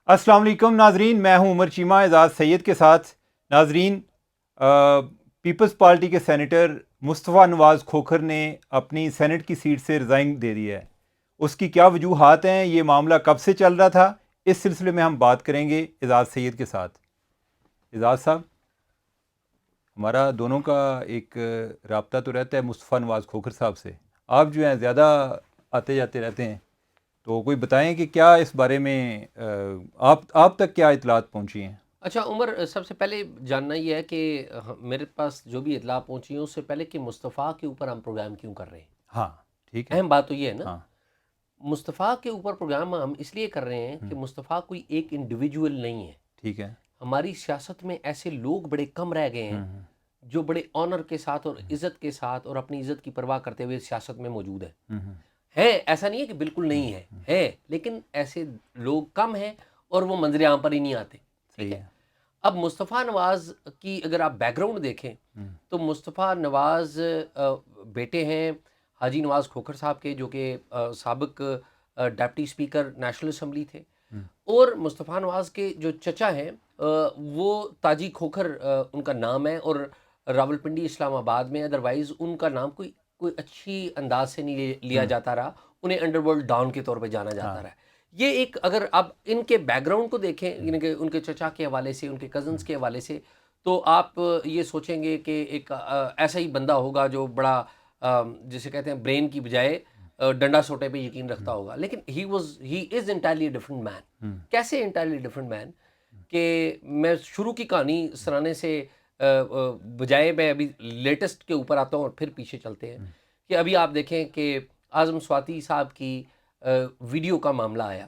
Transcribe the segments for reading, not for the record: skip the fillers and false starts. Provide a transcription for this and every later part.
السلام علیکم ناظرین، میں ہوں عمر چیمہ اعزاز سید کے ساتھ۔ ناظرین، پیپلز پارٹی کے سینیٹر مصطفیٰ نواز کھوکھر نے اپنی سینٹ کی سیٹ سے ریزائن دے دی ہے۔ اس کی کیا وجوہات ہیں، یہ معاملہ کب سے چل رہا تھا، اس سلسلے میں ہم بات کریں گے اعزاز سید کے ساتھ۔ اعزاز صاحب، ہمارا دونوں کا ایک رابطہ تو رہتا ہے مصطفیٰ نواز کھوکھر صاحب سے، آپ جو ہیں زیادہ آتے جاتے رہتے ہیں، تو کوئی بتائیں کہ کیا اس بارے میں آپ تک کیا اطلاعات پہنچی ہیں؟ اچھا عمر، سب سے پہلے جاننا یہ ہے کہ میرے پاس جو بھی اطلاع پہنچی ہیں اس سے پہلے کہ مصطفیٰ کے اوپر ہم پروگرام کیوں کر رہے ہیں۔ ہاں ٹھیک ہے۔ اہم بات تو یہ ہے نا، ہاں مصطفیٰ کے اوپر پروگرام ہم اس لیے کر رہے ہیں کہ مصطفیٰ کوئی ایک انڈیویجول نہیں ہے۔ ٹھیک ہے۔ ہماری سیاست میں ایسے لوگ بڑے کم رہ گئے ہیں جو بڑے آنر کے ساتھ اور عزت کے ساتھ اور اپنی عزت کی پرواہ کرتے ہوئے سیاست میں موجود ہیں۔ ایسا نہیں ہے کہ بالکل نہیں ہے، لیکن ایسے لوگ کم ہیں اور وہ منظر عام پر ہی نہیں آتے۔ ٹھیک ہے۔ اب مصطفیٰ نواز کی اگر آپ بیک گراؤنڈ دیکھیں تو مصطفیٰ نواز بیٹے ہیں حاجی نواز کھوکھر صاحب کے، جو کہ سابق ڈپٹی اسپیکر نیشنل اسمبلی تھے، اور مصطفیٰ نواز کے جو چچا ہیں وہ تاجی کھوکھر ان کا نام ہے، اور راولپنڈی اسلام آباد میں ادروائز ان کا نام کوئی اچھی انداز سے نہیں لیا جاتا رہا، انہیں انڈر ورلڈ ڈان کے طور پہ جانا جاتا رہا۔ یہ ایک، اگر آپ ان کے بیک گراؤنڈ کو دیکھیں، یعنی کہ ان کے چچا کے حوالے سے، ان کے کزنس کے حوالے سے، تو آپ یہ سوچیں گے کہ ایک ایسا ہی بندہ ہوگا جو بڑا جسے کہتے ہیں برین کی بجائے ڈنڈا سوٹے پہ یقین رکھتا ہوگا، لیکن ہی از انٹائرلی ڈفرنٹ مین۔ کیسے انٹائرلی ڈفرنٹ مین؟ کہ میں شروع کی کہانی سنانے سے بجائے میں ابھی لیٹسٹ کے اوپر آتا ہوں اور پھر پیچھے چلتے ہیں، کہ ابھی آپ دیکھیں کہ اعظم سواتی صاحب کی ویڈیو کا معاملہ آیا،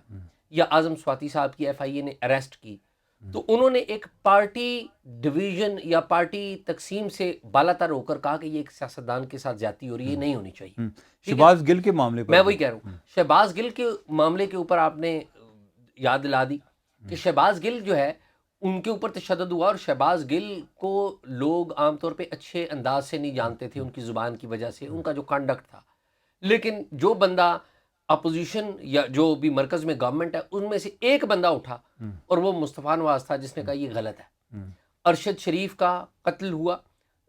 یا اعظم سواتی صاحب کی ایف آئی اے نے اریسٹ کی، تو انہوں نے ایک پارٹی ڈویژن یا پارٹی تقسیم سے بالا تر ہو کر کہا کہ یہ ایک سیاستدان کے ساتھ زیادتی ہو رہی ہے، یہ نہیں ہونی چاہیے۔ شہباز گل کے معاملے پر میں وہی کہہ رہا ہوں، شہباز گل کے معاملے کے اوپر آپ نے یاد دلا دی کہ شہباز گل جو ہے ان کے اوپر تشدد ہوا، اور شہباز گل کو لوگ عام طور پہ اچھے انداز سے نہیں جانتے تھے ان کی زبان کی وجہ سے، ان کا جو کانڈکٹ تھا، لیکن جو بندہ اپوزیشن یا جو بھی مرکز میں گورنمنٹ ہے ان میں سے ایک بندہ اٹھا، اور وہ مصطفیٰ نواز تھا جس نے کہا یہ غلط ہے۔ ارشد شریف کا قتل ہوا،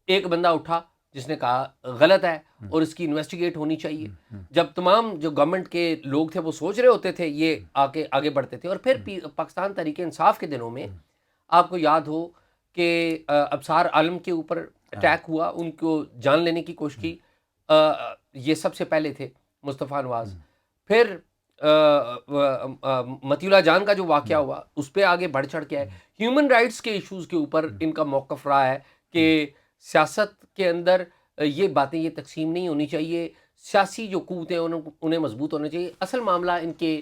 ایک بندہ اٹھا جس نے کہا غلط ہے اور اس کی انویسٹیگیٹ ہونی چاہیے۔ جب تمام جو گورنمنٹ کے لوگ تھے وہ سوچ رہے ہوتے تھے، یہ آگے بڑھتے تھے۔ اور پھر پاکستان تحریک انصاف کے دنوں میں آپ کو یاد ہو کہ ابصار عالم کے اوپر اٹیک ہوا، ان کو جان لینے کی کوشش کی، یہ سب سے پہلے تھے مصطفیٰ نواز۔ پھر متی اللہ جان کا جو واقعہ ہوا اس پہ آگے بڑھ چڑھ کے آئے۔ ہیومن رائٹس کے ایشوز کے اوپر ان کا موقف رہا ہے کہ سیاست کے اندر یہ باتیں، یہ تقسیم نہیں ہونی چاہیے، سیاسی جو قوتیں انہیں مضبوط ہونا چاہیے۔ اصل معاملہ ان کے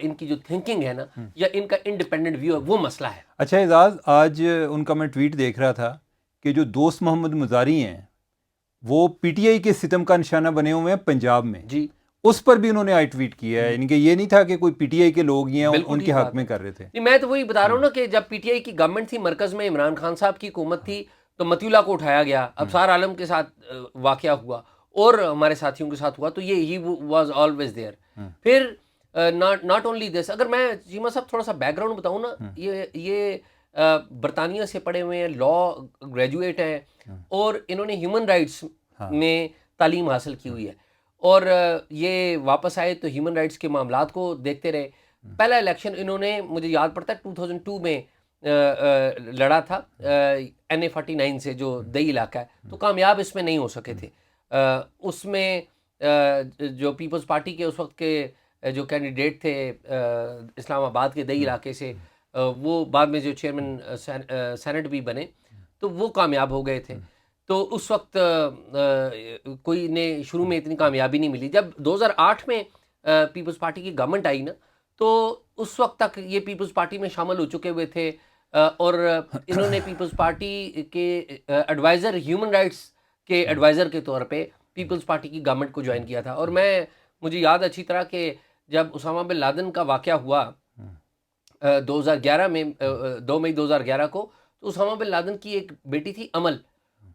ان کی جو تھنکنگ ہے نا، یا ان کا انڈیپینڈنٹ ویو ہے، وہ مسئلہ ہے۔ اچھا اعزاز، آج ان کا میں ٹویٹ دیکھ رہا تھا کہ جو دوست محمد مزاری ہیں وہ پی ٹی آئی کے ستم کا نشانہ بنے ہوئے ہیں پنجاب میں، جی، اس پر بھی انہوں نے آئی ٹویٹ کیا ہے، یعنی کہ یہ نہیں تھا کہ کوئی پی ٹی آئی کے لوگ ہی ہیں ان کے حق میں کر رہے تھے۔ نہیں، میں تو وہی بتا رہا ہوں نا کہ جب پی ٹی آئی کی گورنمنٹ تھی، مرکز میں عمران خان صاحب کی حکومت تھی، تو متی اللہ کو اٹھایا گیا، ابصار عالم کے ساتھ واقعہ ہوا اور ہمارے ساتھیوں کے ساتھ ہوا، تو یہ ہی واز آلویز دیئر۔ پھر ناٹ اونلی دس، اگر میں چیمہ صاحب تھوڑا سا بیک گراؤنڈ بتاؤں نا، یہ برطانیہ سے پڑھے ہوئے ہیں، لا گریجویٹ ہیں، اور انہوں نے ہیومن رائٹس میں تعلیم حاصل کی ہوئی ہے، اور یہ واپس آئے تو ہیومن رائٹس کے معاملات کو دیکھتے رہے۔ پہلا الیکشن انہوں نے، مجھے یاد پڑتا ہے 2002 میں لڑا تھا این اے 49 سے، جو دئی علاقہ ہے، تو کامیاب اس میں نہیں ہو سکے تھے۔ اس میں جو پیپلز پارٹی کے اس وقت کے جو کینڈیڈیٹ تھے اسلام آباد کے دئی علاقے سے، وہ بعد میں جو چیئرمین سینٹ بھی بنے، تو وہ کامیاب ہو گئے تھے۔ تو اس وقت کوئی نے شروع میں اتنی کامیابی نہیں ملی۔ جب 2008 میں پیپلز پارٹی کی گورنمنٹ آئی نا، تو اس وقت تک یہ پیپلز پارٹی میں شامل ہو چکے ہوئے تھے، اور انہوں نے پیپلز پارٹی کے ایڈوائزر، ہیومن رائٹس کے ایڈوائزر کے طور پہ پیپلز پارٹی کی گورنمنٹ کو جوائن کیا تھا۔ اور مجھے یاد اچھی طرح کہ جب اسامہ بن لادن کا واقعہ ہوا 2011 میں، 2 مئی 2011 کو، تو اسامہ بن لادن کی ایک بیٹی تھی امل،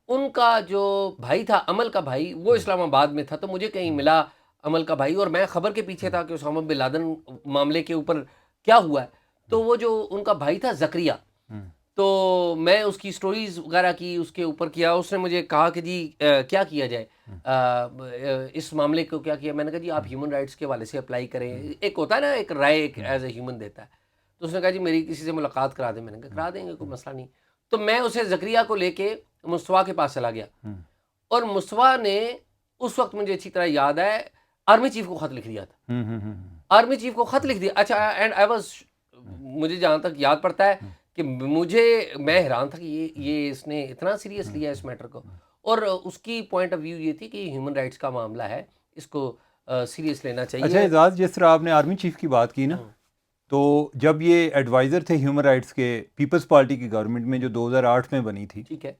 ان کا جو بھائی تھا، امل کا بھائی، وہ اسلام آباد میں تھا، تو مجھے کہیں ملا عمل کا بھائی، اور میں خبر کے پیچھے تھا کہ اسامہ بن لادن معاملے کے اوپر کیا ہوا ہے. تو وہ جو ان کا بھائی تھا زکریا، تو میں اس کی سٹوریز وغیرہ کی، اس کے اوپر کیا. اس نے مجھے کہا کہ جی کیا کیا جائے اس معاملے کو کیا کیا. میں نے کہا جی آپ ہیومن رائٹس کے حوالے سے اپلائی کریں. ایک ہوتا ہے نا ایک رائے ایک ایز اے ہیومن دیتا ہے. تو اس نے کہا جی میری کسی سے ملاقات کرا دیں. میں نے کہا کرا دیں گے، کوئی مسئلہ نہیں. تو میں اسے زکریا کو لے کے مصطفیٰ کے پاس چلا گیا، اور مصطفیٰ نے اس وقت مجھے اچھی طرح یاد ہے آرمی چیف کو خط لکھ دیا تھا. آرمی چیف کو خط لکھ دیا. اچھا اینڈ آئی واز، مجھے جہاں تک یاد پڑتا ہے کہ میں حیران تھا کہ یہ اس نے اتنا سیریس لیا اس میٹر کو. اور اس کی پوائنٹ آف ویو یہ تھی کہ ہیومن رائٹس کا معاملہ ہے، اس کو سیریس لینا چاہیے. اچھا اعزاز، جس طرح آپ نے آرمی چیف کی بات کی نا، تو جب یہ ایڈوائزر تھے ہیومن رائٹس کے پیپلز پارٹی کی گورنمنٹ میں جو 2008 میں بنی تھی، ٹھیک ہے،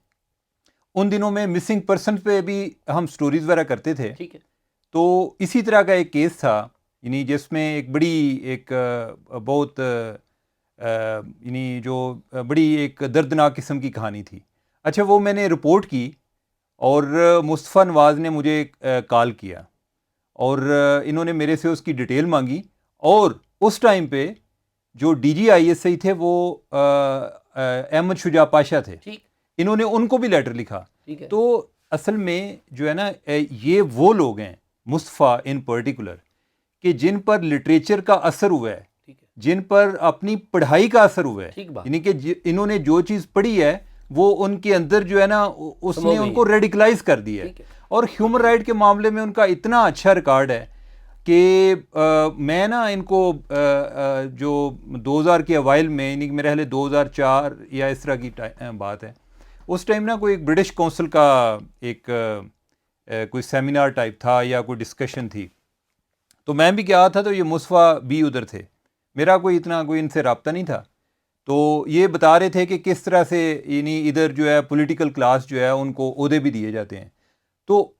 ان دنوں میں مسنگ پرسن پہ بھی ہم سٹوریز وغیرہ کرتے تھے. ٹھیک ہے. تو اسی طرح کا ایک کیس تھا، یعنی جس میں ایک بڑی ایک بہت یعنی جو بڑی ایک دردناک قسم کی کہانی تھی. اچھا وہ میں نے رپورٹ کی، اور مصطفیٰ نواز نے مجھے کال کیا، اور انہوں نے میرے سے اس کی ڈیٹیل مانگی. اور اس ٹائم پہ جو D G I S I تھے وہ احمد شجاع پاشا تھے. انہوں نے ان کو بھی لیٹر لکھا. تو اصل میں جو ہے نا یہ وہ لوگ ہیں مصطفیٰ ان پرٹیکولر کہ جن پر لٹریچر کا اثر ہوا ہے، جن پر اپنی پڑھائی کا اثر ہوا ہے، یعنی کہ انہوں نے جو چیز پڑھی ہے وہ ان کے اندر جو ہے نا اس نے ان کو ریڈیکلائز کر دیا ہے. اور ہیومن رائٹ کے معاملے میں ان کا اتنا اچھا ریکارڈ ہے کہ میں نا ان کو جو 2000 کے اوائل میں، یعنی کہ میرے خیال 2004 یا اس طرح کی بات ہے، اس ٹائم نا کوئی ایک برٹش کونسل کا ایک کوئی سیمینار ٹائپ تھا یا کوئی ڈسکشن تھی. تو میں بھی گیا تھا، تو یہ مصطفیٰ بھی ادھر تھے. میرا کوئی اتنا کوئی ان سے رابطہ نہیں تھا. تو یہ بتا رہے تھے کہ کس طرح سے یعنی ادھر جو ہے پولیٹیکل کلاس جو ہے ان کو عہدے بھی دیے جاتے ہیں. تو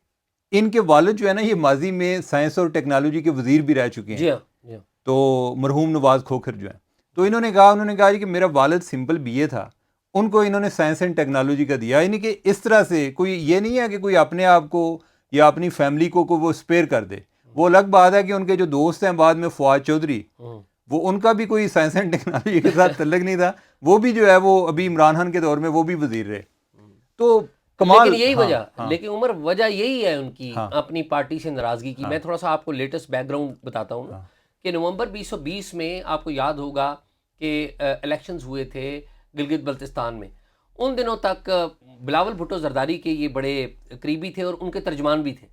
ان کے والد جو ہے نا یہ ماضی میں سائنس اور ٹیکنالوجی کے وزیر بھی رہ چکے ہیں. جی ہاں. تو مرحوم نواز کھوکھر جو ہیں، تو انہوں نے کہا کہ میرا والد سمپل بی اے تھا، ان کو انہوں نے سائنس اینڈ ٹیکنالوجی کا دیا. یعنی کہ اس طرح سے کوئی یہ نہیں ہے کہ کوئی اپنے آپ کو یا اپنی فیملی کو وہ اسپیئر کر دے. وہ الگ بات ہے کہ ان کے جو دوست ہیں بعد میں فواد چودھری، وہ ان کا بھی کوئی سائنس اینڈ ٹیکنالوجی کے ساتھ تعلق نہیں تھا. وہ بھی جو ہے وہ ابھی عمران خان کے دور میں وہ بھی وزیر رہے. تو کمال. لیکن یہی وجہ، لیکن عمر وجہ یہی ہے ان کی اپنی پارٹی سے ناراضگی کی. میں تھوڑا سا آپ کو لیٹسٹ بیک گراؤنڈ بتاتا ہوں کہ نومبر 2020 میں آپ کو یاد ہوگا کہ الیکشنز ہوئے تھے گلگت بلتستان میں. ان دنوں تک بلاول بھٹو زرداری کے یہ بڑے قریبی تھے اور ان کے ترجمان بھی تھے.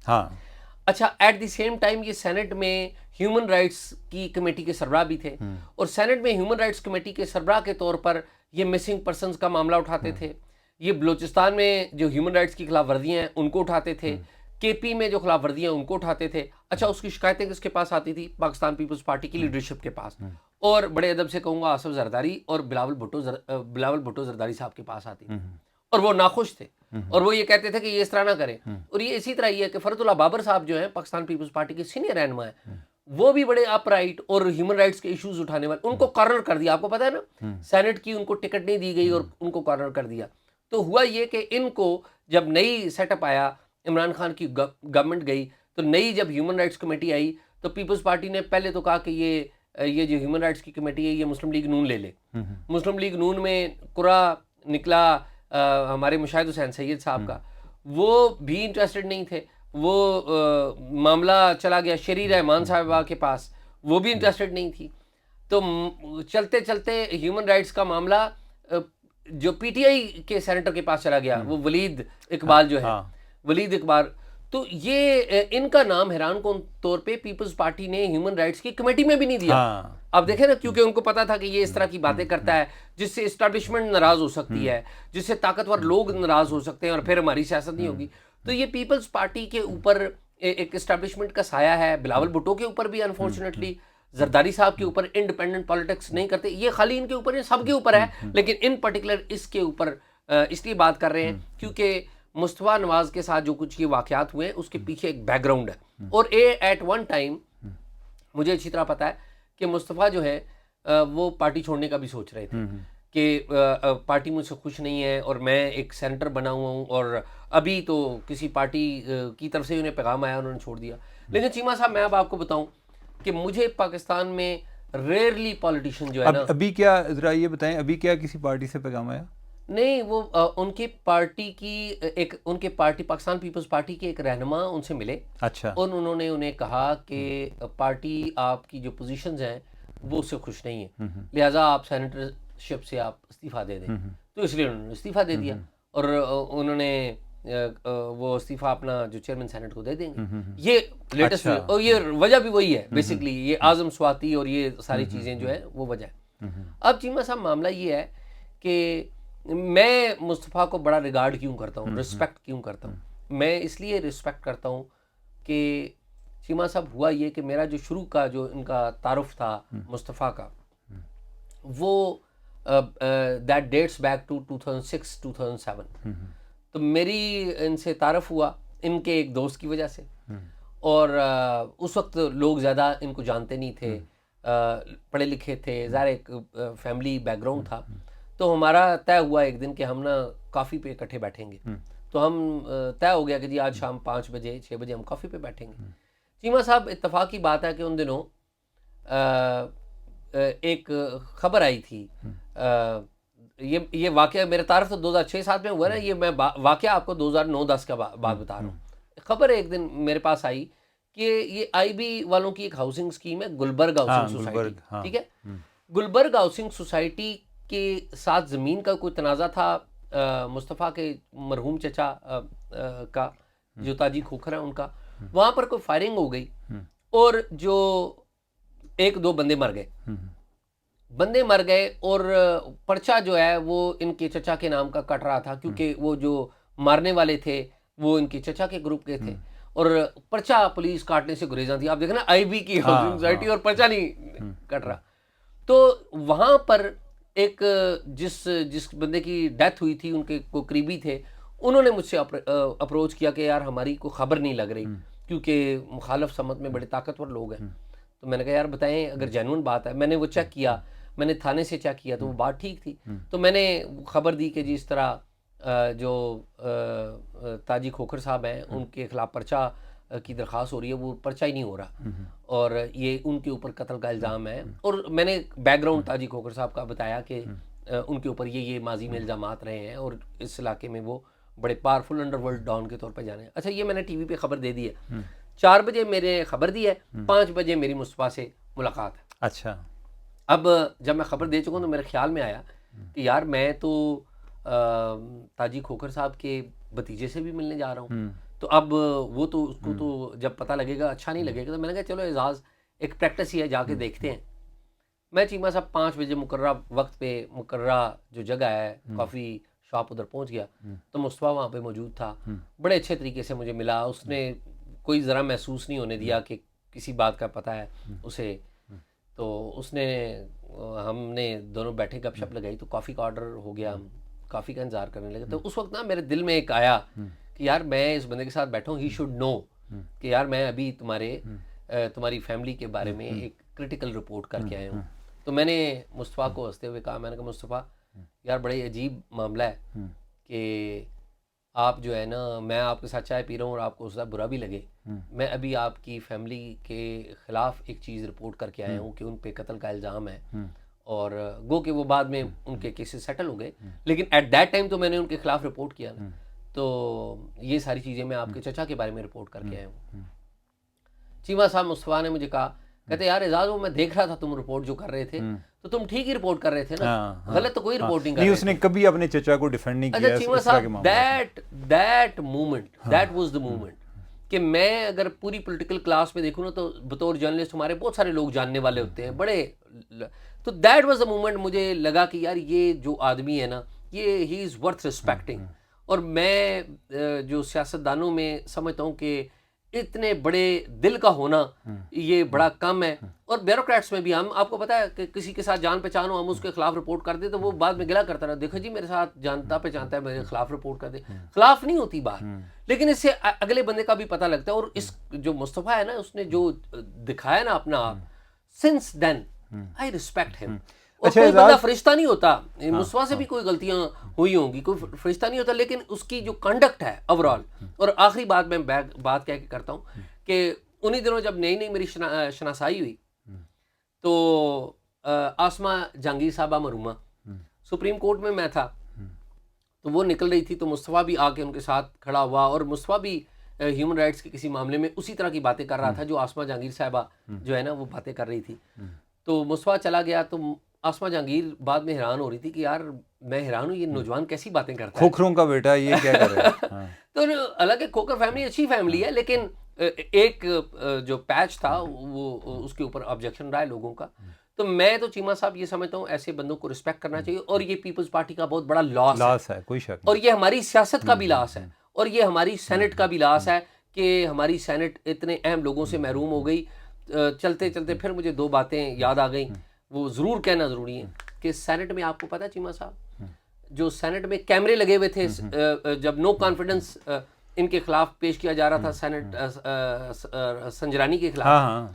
اچھا ایٹ دی سیم ٹائم یہ سینٹ میں ہیومن رائٹس کی کمیٹی کے سربراہ بھی تھے، اور سینٹ میں ہیومن رائٹس کمیٹی کے سربراہ کے طور پر یہ مسنگ پرسنز کا معاملہ اٹھاتے تھے. یہ بلوچستان میں جو ہیومن رائٹس کی خلاف ورزیاں ہیں ان کو اٹھاتے تھے، کے پی میں جو خلاف ورزیاں ہیں ان کو اٹھاتے تھے. اچھا اس کی شکایتیں کس کے پاس آتی تھی؟ پاکستان پیپلز پارٹی کی لیڈرشپ کے پاس، اور بڑے ادب سے کہوں گا آصف زرداری اور بلاول بھٹو زرداری صاحب کے پاس آتی تھی. اور وہ ناخوش تھے، اور وہ یہ کہتے تھے کہ یہ اس طرح نہ کریں. اور یہ اسی طرح یہ ہے کہ فرد اللہ بابر صاحب جو ہیں پاکستان پیپلز پارٹی کے سینئر رہنما ہیں، وہ بھی بڑے اپ رائٹ اور ہیومن رائٹس کے ایشوز اٹھانے والے. ان کو کارنر کر دیا، آپ کو پتہ ہے نا، سینٹ کی ان کو ٹکٹ نہیں دی گئی اور ان کو کارنر کر دیا. تو ہوا یہ کہ ان کو جب نئی سیٹ اپ آیا، عمران خان کی گورنمنٹ گئی، تو نئی جب ہیومن رائٹس کمیٹی آئی تو پیپلز پارٹی نے پہلے تو کہا کہ یہ جو ہیومن رائٹس کی کمیٹی ہے یہ مسلم لیگ نون لے لے. مسلم لیگ نون میں قرا نکلا ہمارے مشاہد حسین سید صاحب کا، وہ بھی انٹرسٹڈ نہیں تھے. وہ معاملہ چلا گیا شری رحمان صاحبہ کے پاس، وہ بھی انٹرسٹڈ نہیں تھی. تو چلتے چلتے ہیومن رائٹس کا معاملہ جو پی ٹی آئی کے سینیٹر کے پاس چلا گیا، وہ ولید اقبال جو ہے، ولید اقبال. تو یہ ان کا نام حیران کن طور پہ پیپلز پارٹی نے ہیومن رائٹس کی کمیٹی میں بھی نہیں دیا. آپ دیکھیں نا، کیونکہ ان کو پتا تھا کہ یہ اس طرح کی باتیں کرتا ہے جس سے اسٹیبلشمنٹ ناراض ہو سکتی ہے، جس سے طاقتور لوگ ناراض ہو سکتے ہیں اور پھر ہماری سیاست نہیں ہوگی. تو یہ پیپلز پارٹی کے اوپر ایک اسٹیبلشمنٹ کا سایہ ہے. بلاول بھٹو کے اوپر بھی انفارچونیٹلی، زرداری صاحب کے اوپر انڈیپینڈنٹ پالیٹکس نہیں کرتے. یہ خالی ان کے اوپر، یہ سب کے اوپر ہے، لیکن ان پرٹیکولر اس کے اوپر اس لیے بات کر رہے ہیں کیونکہ مصطفیٰ نواز کے ساتھ جو کچھ یہ واقعات ہوئے ہیں اس کے پیچھے ایک بیک گراؤنڈ ہے. اور ایٹ ون ٹائم مجھے اچھی طرح پتا ہے کہ مصطفیٰ جو ہے وہ پارٹی چھوڑنے کا بھی سوچ رہے تھے. کہ پارٹی مجھ سے خوش نہیں ہے اور میں ایک سینیٹر بنا ہوا ہوں، اور ابھی تو کسی پارٹی کی طرف سے انہیں پیغام آیا، انہوں نے چھوڑ دیا. لیکن چیمہ صاحب میں اب آپ کو بتاؤں کہ مجھے پاکستان میں ریئرلی پالیٹیشین جو ہے نا، ابھی کیا ذرا یہ بتائیں، ابھی کیا کسی پارٹی سے پیغام آیا؟ نہیں، وہ ان کی پارٹی کی ایک، ان کے پارٹی پاکستان پیپلز پارٹی کے ایک رہنما ان سے ملے. اچھا. اور انہوں نے انہیں کہا کہ پارٹی آپ کی جو پوزیشنز ہیں وہ اس سے خوش نہیں ہیں، لہٰذا آپ سینیٹرشپ سے آپ استعفیٰ دے دیں. تو اس لیے انہوں نے استعفیٰ دے دیا، اور انہوں نے وہ استعفیٰ اپنا جو چیئرمین سینٹ کو دے دیں گے. یہ لیٹسٹ، اور یہ وجہ بھی وہی ہے بیسکلی، یہ اعظم سواتی اور یہ ساری چیزیں جو ہے وہ وجہ ہے. اب چیمہ صاحب معاملہ یہ ہے کہ میں مصطفیٰ کو بڑا ریگارڈ کیوں کرتا ہوں، رسپیکٹ کیوں کرتا ہوں. میں اس لیے رسپیکٹ کرتا ہوں کہ چیمہ صاحب ہوا یہ کہ میرا جو شروع کا جو ان کا تعارف تھا مصطفیٰ کا، وہ دیٹ ڈیٹس بیک ٹو 2006-2007. تو میری ان سے تعارف ہوا ان کے ایک دوست کی وجہ سے، اور اس وقت لوگ زیادہ ان کو جانتے نہیں تھے، پڑھے لکھے تھے، ظاہر ایک فیملی بیک گراؤنڈ تھا. تو ہمارا طے ہوا ایک دن کہ ہم نا کافی پہ اکٹھے بیٹھیں گے. تو ہم طے ہو گیا کہ جی آج شام 5 بجے 6 بجے ہم کافی پہ بیٹھیں گے. چیمہ صاحب اتفاق کی بات ہے کہ ان دنوں ایک خبر آئی تھی، یہ واقعہ میرے تعارف تو 2006-7 میں ہوا نا، یہ میں واقعہ آپ کو 2009-10 کا بات بتا رہا ہوں. خبر ایک دن میرے پاس آئی کہ یہ آئی بی والوں کی ایک ہاؤسنگ اسکیم ہے، گلبرگ ہاؤسنگ سوسائٹی. ٹھیک ہے، گلبرگ ہاؤسنگ سوسائٹی کے ساتھ زمین کا کوئی تنازع تھا مصطفیٰ کے مرحوم چچا کا، جو تاجی کھوکھر ہیں ان کا. وہاں پر کوئی فائرنگ ہو گئی اور جو 1-2 بندے مر گئے اور پرچہ جو ہے وہ ان کے چچا کے نام کا کٹ رہا تھا، کیونکہ وہ جو مارنے والے تھے وہ ان کے چچا کے گروپ کے تھے، اور پرچہ پولیس کاٹنے سے گریزاں تھی. آپ دیکھیں نا، آئی بی کی ہاؤسنگ سوسائٹی اور پرچہ نہیں کٹ رہا. تو وہاں پر ایک جس بندے کی ڈیتھ ہوئی تھی، ان کے کوئی قریبی تھے، انہوں نے مجھ سے اپروچ کیا کہ یار ہماری کوئی خبر نہیں لگ رہی، کیونکہ مخالف سمت میں بڑے طاقتور لوگ ہیں. تو میں نے کہا یار بتائیں اگر جینوئن بات ہے. میں نے وہ چیک کیا، میں نے تھانے سے چیک کیا تو وہ بات ٹھیک تھی. تو میں نے خبر دی کہ جی اس طرح جو تاجی کھوکھر صاحب ہیں ان کے خلاف پرچہ کی درخواست ہو رہی ہے، وہ پرچہ ہی نہیں ہو رہا، اور یہ ان کے اوپر قتل کا الزام ہے. اور میں نے بیک گراؤنڈ تاجی کھوکھر صاحب کا بتایا کہ ان کے اوپر یہ ماضی میں الزامات رہے ہیں، اور اس علاقے میں وہ بڑے پاورفل انڈر ورلڈ ڈان کے طور پہ جانے ہیں. اچھا، یہ میں نے ٹی وی پہ خبر دے دی ہے. 4 بجے میرے خبر دی ہے، 5 بجے میری مصطفیٰ سے ملاقات ہے. اچھا. اب جب میں خبر دے چکا ہوں تو میرے خیال میں آیا کہ یار میں تو تاجی کھوکھر صاحب کے بھتیجے سے بھی ملنے جا رہا ہوں. تو اب وہ تو اس کو تو جب پتہ لگے گا اچھا نہیں لگے گا. تو میں نے کہا چلو اعزاز ایک پریکٹس ہی ہے، جا کے دیکھتے ہیں. میں چیمہ صاحب 5 بجے مقررہ وقت پہ مقررہ جو جگہ ہے کافی شاپ ادھر پہنچ گیا. تو مصطفیٰ وہاں پہ موجود تھا، بڑے اچھے طریقے سے مجھے ملا. اس نے کوئی ذرا محسوس نہیں ہونے دیا کہ کسی بات کا پتہ ہے اسے. تو اس نے، ہم نے دونوں بیٹھے گپ شپ لگائی. تو کافی کا آرڈر ہو گیا، ہم کافی کا انتظار کرنے لگے. تو اس وقت نا میرے دل میں ایک آیا کہ یار میں اس بندے کے ساتھ بیٹھا ہوں، ہی شوڈ نو کہ یار میں ابھی تمہاری فیملی کے بارے میں ایک کرٹیکل رپورٹ کر کے آیا ہوں. تو میں نے مصطفیٰ کو ہنستے ہوئے کہا، میں نے کہا مصطفیٰ یار بڑے عجیب معاملہ ہے کہ آپ جو ہے نا، میں آپ کے ساتھ چائے پی رہا ہوں اور آپ کو اس کا برا بھی لگے. میں ابھی آپ کی فیملی کے خلاف ایک چیز رپورٹ کر کے آیا ہوں کہ ان پہ قتل کا الزام ہے، اور گو کہ وہ بعد میں ان کے کیسز سیٹل ہو گئے، لیکن ایٹ دیٹ ٹائم تو میں نے ان کے خلاف رپورٹ کیا نا. تو یہ ساری چیزیں میں آپ کے چچا کے بارے میں رپورٹ کر کے آیا ہوں. چیمہ صاحب مصطفیٰ نے مجھے کہا، کہتے یار اعزاز وہ میں دیکھ رہا تھا تم رپورٹ جو کر رہے تھے تو تم ٹھیک ہی رپورٹ کر رہے تھے نا، غلط تو کوئی رپورٹ نہیں کر رہے تھے. اس نے کبھی اپنے چچا کو ڈیفینڈ نہیں کیا. اچھا چیمہ صاحب، that moment, that was the moment کہ میں اگر پوری پولیٹیکل کلاس میں دیکھوں نا تو بطور جرنلسٹ ہمارے بہت سارے لوگ جاننے والے ہوتے ہیں بڑے. تو دیٹ واز دا مومنٹ مجھے لگا کہ یار یہ جو آدمی ہے نا، یہ ہی از ورتھ ریسپیکٹنگ. اور میں جو سیاستدانوں میں سمجھتا ہوں کہ اتنے بڑے دل کا ہونا یہ بڑا کم ہے. اور بیوروکریٹس میں بھی ہم، آپ کو پتا ہے کہ کسی کے ساتھ جان پہچان ہو، ہم اس کے خلاف رپورٹ کر دیں تو وہ بعد میں گلا کرتا رہا، دیکھو جی میرے ساتھ جانتا پہچانتا ہے، میرے خلاف رپورٹ کر دے. خلاف نہیں ہوتی بات، لیکن اس سے اگلے بندے کا بھی پتہ لگتا ہے. اور اس جو مصطفیٰ ہے نا، اس نے جو دکھایا نا اپنا آپ، سنس دین آئی ریسپیکٹ ہم. اور اچھا کوئی اعزاز، بندہ فرشتہ نہیں ہوتا، مصطفیٰ سے بھی کوئی غلطیاں ہوئی ہوں گی، کوئی فرشتہ نہیں ہوتا، لیکن اس کی جو کنڈکٹ ہے اوور آل. اور آخری بات میں بات کہہ کے کرتا ہوں کہ انہی دنوں جب نئی نئی میری شناسائی ہوئی تو آسمہ جہانگیر صاحبہ مرحومہ سپریم کورٹ میں تھا، تو وہ نکل رہی تھی تو مصطفیٰ بھی آ کے ان کے ساتھ کھڑا ہوا، اور مصطفیٰ بھی ہیومن رائٹس کے کسی معاملے میں اسی طرح کی باتیں کر رہا تھا جو آسمہ جہانگیر صاحبہ جو ہے نا وہ باتیں کر رہی تھی. تو مصطفیٰ چلا گیا تو آسمہ جہانگیر بعد میں حیران ہو رہی تھی کہ یار میں حیران ہوں یہ نوجوان کیسی باتیں کرتا ہے. کھوکھروں کا بیٹا یہ کیا کر رہا ہے. تو حالانکہ کھوکر فیملی اچھی فیملی ہے، لیکن ایک جو پیچ تھا وہ اس کے اوپر آبجیکشن رہا ہے لوگوں کا. تو میں تو چیمہ صاحب یہ سمجھتا ہوں ایسے بندوں کو رسپیکٹ کرنا چاہیے، اور یہ پیپلز پارٹی کا بہت بڑا لاس ہے، کوئی شک اور یہ ہماری سیاست کا بھی لاس ہے، اور یہ ہماری سینٹ کا بھی لاس ہے کہ ہماری سینٹ اتنے اہم لوگوں سے محروم ہو گئی. چلتے چلتے پھر مجھے دو باتیں یاد آ گئیں، وہ ضرور کہنا ضروری ہے کہ سینٹ میں آپ کو پتہ چیمہ صاحب جو سینٹ میں کیمرے لگے ہوئے تھے جب نو کانفیڈنس ان کے خلاف پیش کیا جا رہا تھا سینٹ سنجرانی کے خلاف،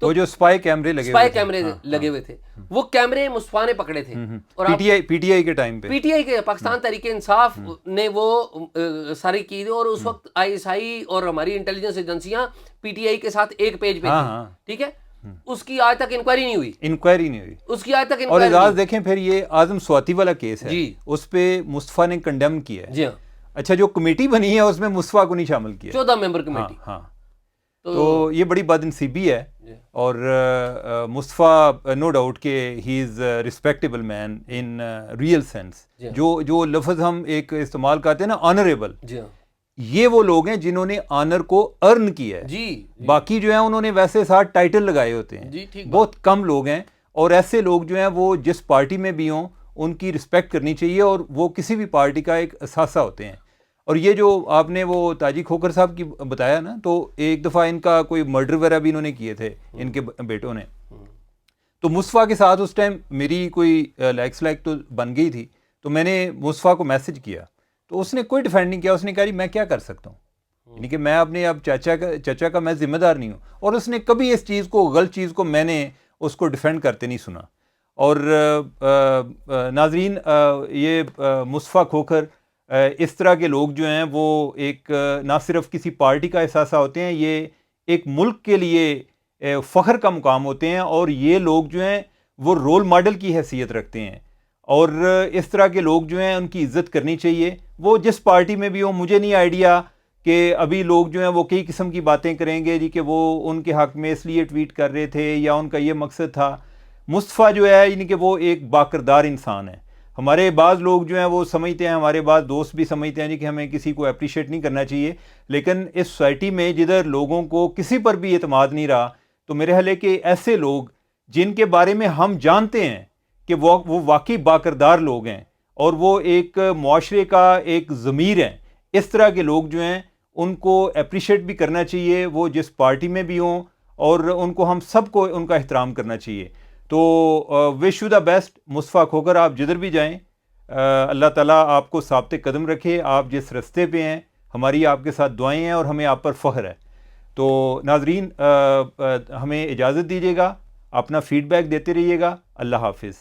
وہ جو سپائی کیمرے لگے ہوئے تھے وہ کیمرے مصطفیٰ نے پکڑے تھے، اور پی ٹی آئی کے ٹائم پہ، پی ٹی آئی کے پاکستان تحریک انصاف نے وہ ساری کی تھی، اور اس وقت آئی ایس آئی اور ہماری انٹیلیجنس ایجنسیاں پی ٹی آئی کے ساتھ ایک پیج پہ تھیں، ٹھیک ہے. اس کی آج تک انکوائری نہیں ہوئی اس کی آج تک. اور اعزاز دیکھیں پھر یہ اعظم سواتی والا کیس ہے، جی اس پہ مصطفیٰ نے کنڈیم کیا ہے. جی ہاں. اچھا جو کمیٹی بنی ہے اس میں مصطفیٰ کو نہیں شامل کیا، 14 ممبر کمیٹی. ہاں تو یہ بڑی بدنصیبی ہے. اور مصطفیٰ نو ڈاؤٹ کہ he is respectable man in real sense. جو لفظ ہم ایک استعمال کرتے ہیں نا آنریبل، یہ وہ لوگ ہیں جنہوں نے آنر کو ارن کیا ہے. باقی جو ہیں انہوں نے ویسے ساتھ ٹائٹل لگائے ہوتے ہیں، بہت کم لوگ ہیں. اور ایسے لوگ جو ہیں وہ جس پارٹی میں بھی ہوں ان کی رسپیکٹ کرنی چاہیے، اور وہ کسی بھی پارٹی کا ایک اثاثہ ہوتے ہیں. اور یہ جو آپ نے وہ تاجی کھوکر صاحب کی بتایا نا، تو ایک دفعہ ان کا کوئی مرڈر وغیرہ بھی انہوں نے کیے تھے ان کے بیٹوں نے. تو مصطفیٰ کے ساتھ اس ٹائم میری کوئی لائک تو بن گئی تھی، تو میں نے مصطفیٰ کو میسج کیا تو اس نے کوئی ڈیفینڈ نہیں کیا. اس نے کہا میں کیا کر سکتا ہوں، یعنی کہ میں اپنے اب چچا کا میں ذمہ دار نہیں ہوں. اور اس نے کبھی اس چیز کو غلط چیز کو میں نے اس کو ڈیفینڈ کرتے نہیں سنا. اور ناظرین یہ مصطفیٰ کھوکھر اس طرح کے لوگ جو ہیں وہ ایک نہ صرف کسی پارٹی کا اثاثہ ہوتے ہیں، یہ ایک ملک کے لیے فخر کا مقام ہوتے ہیں. اور یہ لوگ جو ہیں وہ رول ماڈل کی حیثیت رکھتے ہیں، اور اس طرح کے لوگ جو ہیں ان کی عزت کرنی چاہیے، وہ جس پارٹی میں بھی ہوں. مجھے نہیں آئیڈیا کہ ابھی لوگ جو ہیں وہ کئی قسم کی باتیں کریں گے جی کہ وہ ان کے حق میں اس لیے ٹویٹ کر رہے تھے یا ان کا یہ مقصد تھا. مصطفیٰ جو ہے یعنی کہ وہ ایک باکردار انسان ہے. ہمارے بعض لوگ جو ہیں وہ سمجھتے ہیں، ہمارے بعض دوست بھی سمجھتے ہیں جی کہ ہمیں کسی کو اپریشیٹ نہیں کرنا چاہیے. لیکن اس سوسائٹی میں جدھر لوگوں کو کسی پر بھی اعتماد نہیں رہا، تو میرے خیال ہے کہ ایسے لوگ جن کے بارے میں ہم جانتے ہیں کہ وہ واقعی باکردار لوگ ہیں اور وہ ایک معاشرے کا ایک ضمیر ہیں، اس طرح کے لوگ جو ہیں ان کو اپریشیٹ بھی کرنا چاہیے، وہ جس پارٹی میں بھی ہوں، اور ان کو ہم سب کو ان کا احترام کرنا چاہیے. تو وش یو دا بیسٹ مصطفیٰ کھوکر، آپ جدھر بھی جائیں اللہ تعالیٰ آپ کو ثابت قدم رکھے. آپ جس رستے پہ ہیں ہماری آپ کے ساتھ دعائیں ہیں اور ہمیں آپ پر فخر ہے. تو ناظرین ہمیں اجازت دیجیے گا، اپنا فیڈ بیک دیتے رہیے گا. اللہ حافظ.